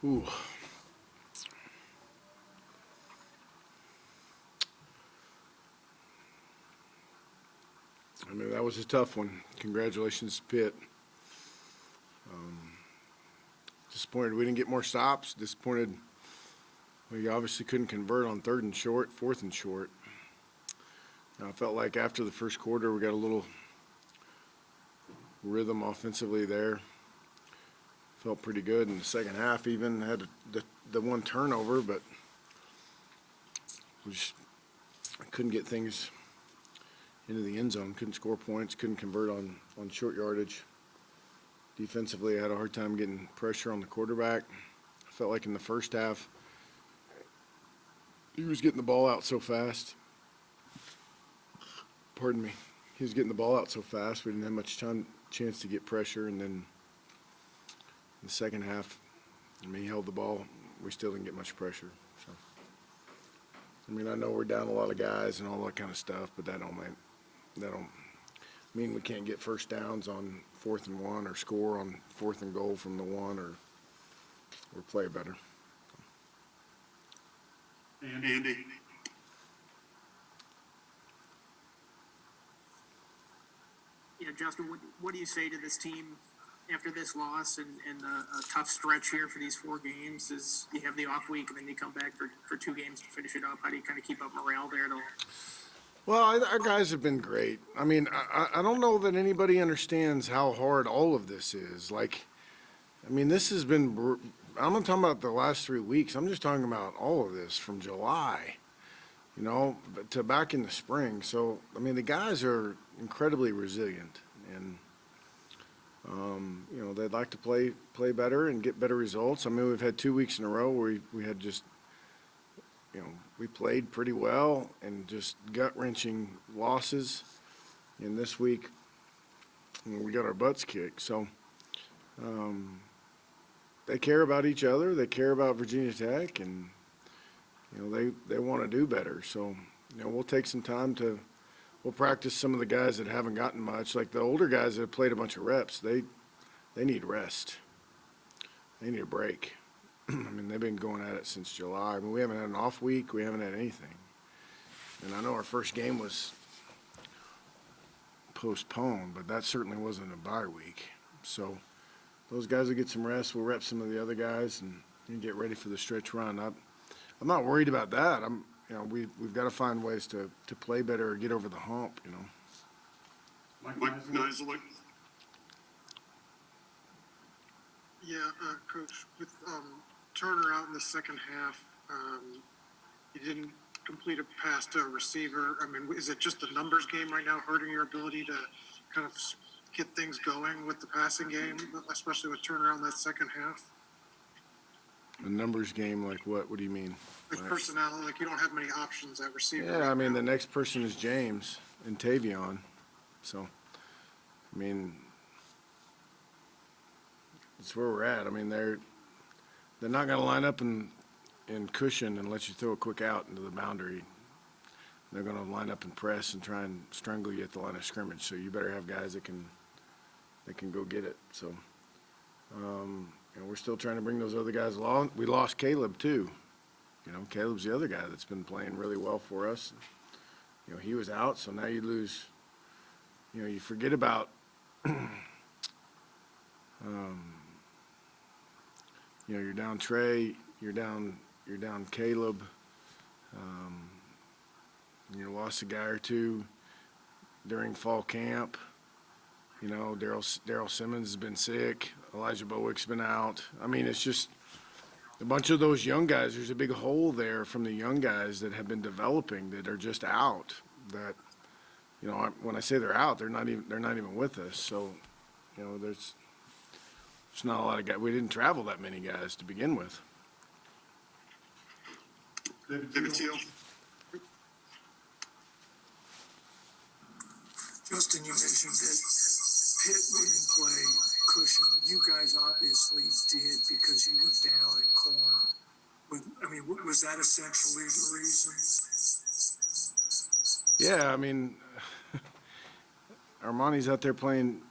Ooh. I mean, that was a tough one. Congratulations, Pitt. Disappointed we didn't get more stops. Disappointed we obviously couldn't convert on 3rd and short, 4th and short. I felt like after the first quarter we got a little rhythm offensively there. Felt pretty good in the second half, even had the one turnover, but we just couldn't get things into the end zone, couldn't score points, couldn't convert on short yardage. Defensively, I had a hard time getting pressure on the quarterback. I felt like in the first half, he was getting the ball out so fast. Pardon me. He was getting the ball out so fast, we didn't have much chance to get pressure, and then in the second half, I mean, he held the ball. We still didn't get much pressure. So, I mean, I know we're down a lot of guys and all that kind of stuff, but that don't mean we can't get first downs on 4th and 1 or score on 4th and goal from the 1 or play better. Andy. Yeah, Justin, what do you say to this team after this loss and a tough stretch here for these 4 games? Is you have the off week and then you come back for 2 games to finish it up? How do you kind of keep up morale there? Well, our guys have been great. I mean, I don't know that anybody understands how hard all of this is. Like, I mean, this has been, I'm not talking about the last 3 weeks. I'm just talking about all of this from July, to back in the spring. So, I mean, the guys are incredibly resilient, and, they'd like to play better and get better results. I mean, we've had 2 weeks in a row where we had just, we played pretty well and just gut-wrenching losses. And this week, we got our butts kicked. So they care about each other. They care about Virginia Tech, and they want to do better. So we'll take some time we'll practice some of the guys that haven't gotten much. Like the older guys that have played a bunch of reps, they need rest. They need a break. I mean, they've been going at it since July. I mean, we haven't had an off week. We haven't had anything. And I know our first game was postponed, but that certainly wasn't a bye week. So those guys will get some rest. We'll rep some of the other guys and get ready for the stretch run. I'm not worried about that. We've got to find ways to play better or get over the hump, Mike Nisley. Yeah, Coach, with Turner out in the second half, you didn't complete a pass to a receiver. I mean, is it just a numbers game right now, hurting your ability to kind of get things going with the passing game, especially with Turner out in that second half? A numbers game, like what? What do you mean? Like personnel, like you don't have many options at receiver. Yeah, I mean, the next person is James and Tavion. So, I mean, that's where we're at. I mean, they're not going to line up in cushion and let you throw a quick out into the boundary. They're going to line up and press and try and strangle you at the line of scrimmage. So you better have guys that can go get it. So, we're still trying to bring those other guys along. We lost Caleb too. Caleb's the other guy that's been playing really well for us. He was out, so now you lose. You forget about. You're down Trey, you're down Caleb. You lost a guy or two during fall camp. Daryl Simmons has been sick. Elijah Bowick's been out. I mean, it's just a bunch of those young guys. There's a big hole there from the young guys that have been developing that are just out. That, when I say they're out, they're not even with us. So, there's not a lot of guys. We didn't travel that many guys to begin with. David Teal. Justin, you mentioned that Pitt wouldn't play cushion. You guys obviously did because you were down at corner. Was that essentially the reason? Yeah, I mean, Armani's out there playing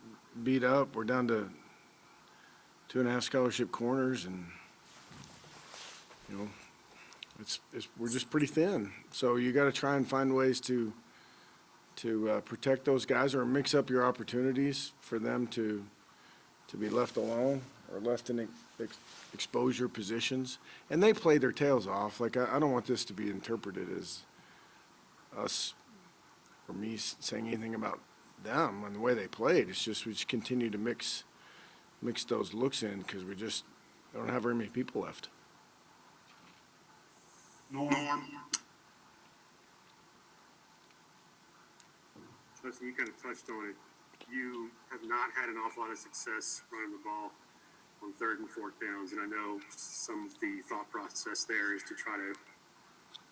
beat up. We're down to 2.5 scholarship corners, and you know, we're just pretty thin. So you got to try and find ways to protect those guys or mix up your opportunities for them to be left alone or left in exposure positions. And they play their tails off. Like, I don't want this to be interpreted as us or me saying anything about them and the way they played. It's just we just continue to mix those looks in because we just don't have very many people left. Norm. Justin, you kind of touched on it. You have not had an awful lot of success running the ball on third and fourth downs, and I know some of the thought process there is to try to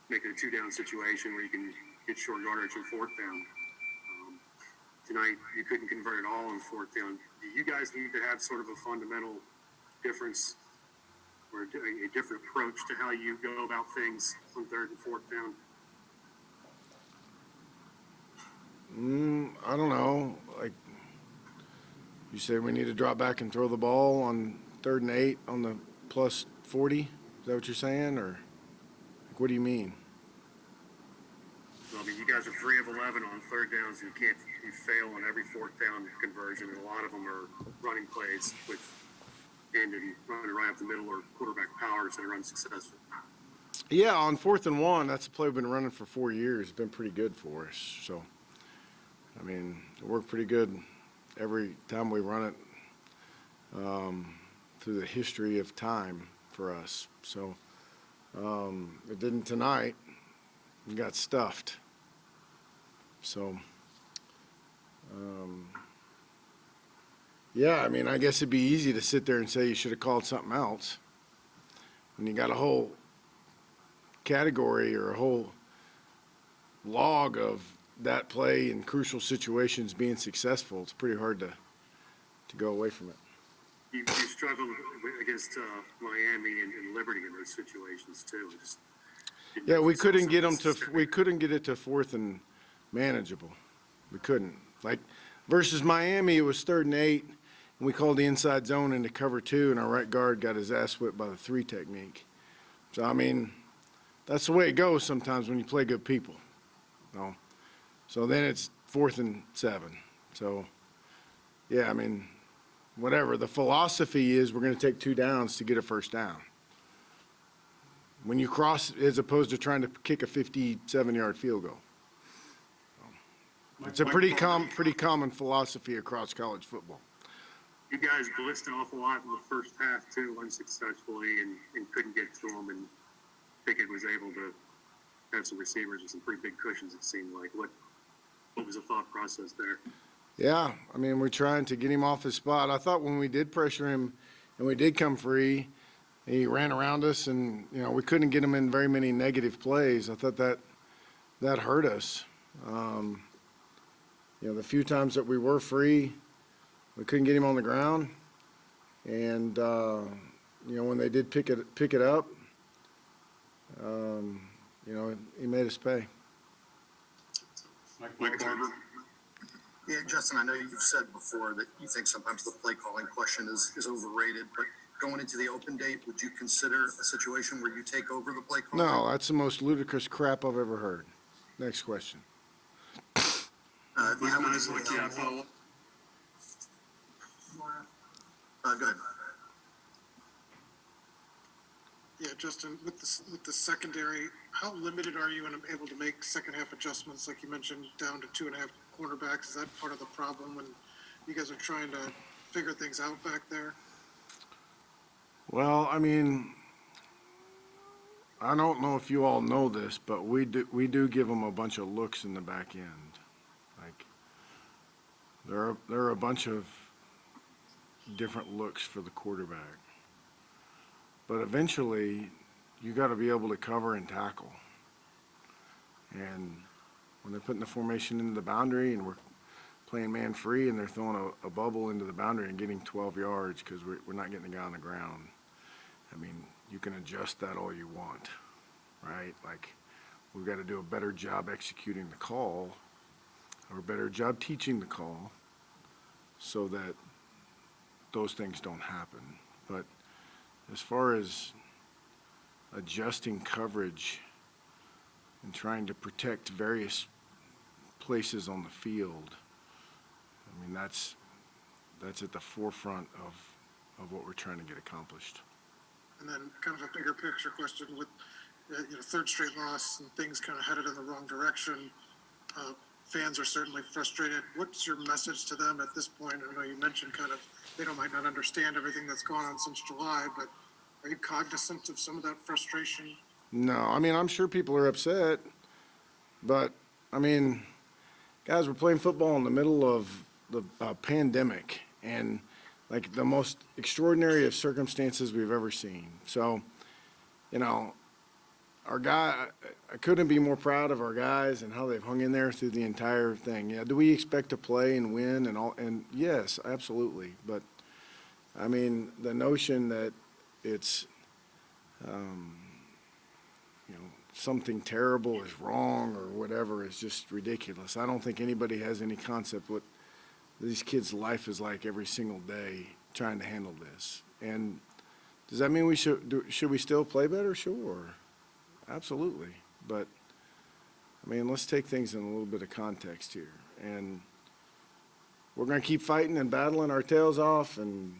make it a two-down situation where you can get short yardage on fourth down. Tonight, you couldn't convert it all on fourth down. Do you guys need to have sort of a fundamental difference or a different approach to how you go about things on third and fourth down? I don't know. Like you say, we need to drop back and throw the ball on 3rd and 8 on the plus 40. Is that what you're saying, or like, what do you mean? Well, I mean, you guys are 3 of 11 on third downs, and you fail on every fourth down conversion, and a lot of them are running plays with end and running right up the middle or quarterback powers that are unsuccessful. Yeah, on 4th and 1, that's a play we've been running for 4 years. It's been pretty good for us. So, I mean, it worked pretty good every time we run it through the history of time for us. So, it didn't tonight. We got stuffed. So, yeah, I mean, I guess it'd be easy to sit there and say you should have called something else. When you got a whole category or a whole log of that play in crucial situations being successful, it's pretty hard to go away from it. You struggled against Miami and Liberty in those situations too. Yeah, we couldn't get it to 4th and manageable. We couldn't. Like versus Miami, it was 3rd and 8, and we called the inside zone into cover 2, and our right guard got his ass whipped by the 3 technique. So I mean, that's the way it goes sometimes when you play good people. No. So then it's 4th and 7. So yeah, I mean, whatever. The philosophy is we're going to take 2 downs to get a first down. When you cross, as opposed to trying to kick a 57-yard field goal. It's a pretty common philosophy across college football. You guys blitzed an awful lot in the first half too, unsuccessfully, and couldn't get to them. And Pickett was able to have some receivers with some pretty big cushions. It seemed like. What was the thought process there? Yeah, I mean, we're trying to get him off his spot. I thought when we did pressure him and we did come free, he ran around us, and we couldn't get him in very many negative plays. I thought that hurt us. The few times that we were free, we couldn't get him on the ground, and when they did pick it up, he made us pay. Mike Barber. Yeah, Justin, I know you've said before that you think sometimes the play calling question is overrated, but going into the open date, would you consider a situation where you take over the play calling? No, that's the most ludicrous crap I've ever heard. Next question. How would you follow-up. go ahead. Yeah, Justin, with the secondary, how limited are you and able to make second half adjustments? Like you mentioned, down to 2.5 cornerbacks. Is that part of the problem when you guys are trying to figure things out back there? Well, I mean, I don't know if you all know this, but we do give them a bunch of looks in the back end. Like there are a bunch of different looks for the quarterback. But eventually, you got to be able to cover and tackle. And when they're putting the formation into the boundary and we're playing man free and they're throwing a bubble into the boundary and getting 12 yards because we're not getting the guy on the ground, I mean, you can adjust that all you want, right? Like, we've got to do a better job executing the call or a better job teaching the call so that those things don't happen. But as far as adjusting coverage and trying to protect various places on the field. I mean, that's at the forefront of what we're trying to get accomplished. And then kind of a bigger picture question with, third straight loss and things kind of headed in the wrong direction. Fans are certainly frustrated. What's your message to them at this point? I know you mentioned kind of they might not understand everything that's gone on since July, but are you cognizant of some of that frustration? No, I mean, I'm sure people are upset, but, I mean, guys, we're playing football in the middle of the pandemic and, like, the most extraordinary of circumstances we've ever seen. So, I couldn't be more proud of our guys and how they've hung in there through the entire thing. Yeah, do we expect to play and win and all? And yes, absolutely. But, I mean, the notion that it's, something terrible is wrong or whatever is just ridiculous. I don't think anybody has any concept what these kids' life is like every single day trying to handle this. And does that mean should we still play better? Sure, absolutely. But I mean, let's take things in a little bit of context here. And we're going to keep fighting and battling our tails off, and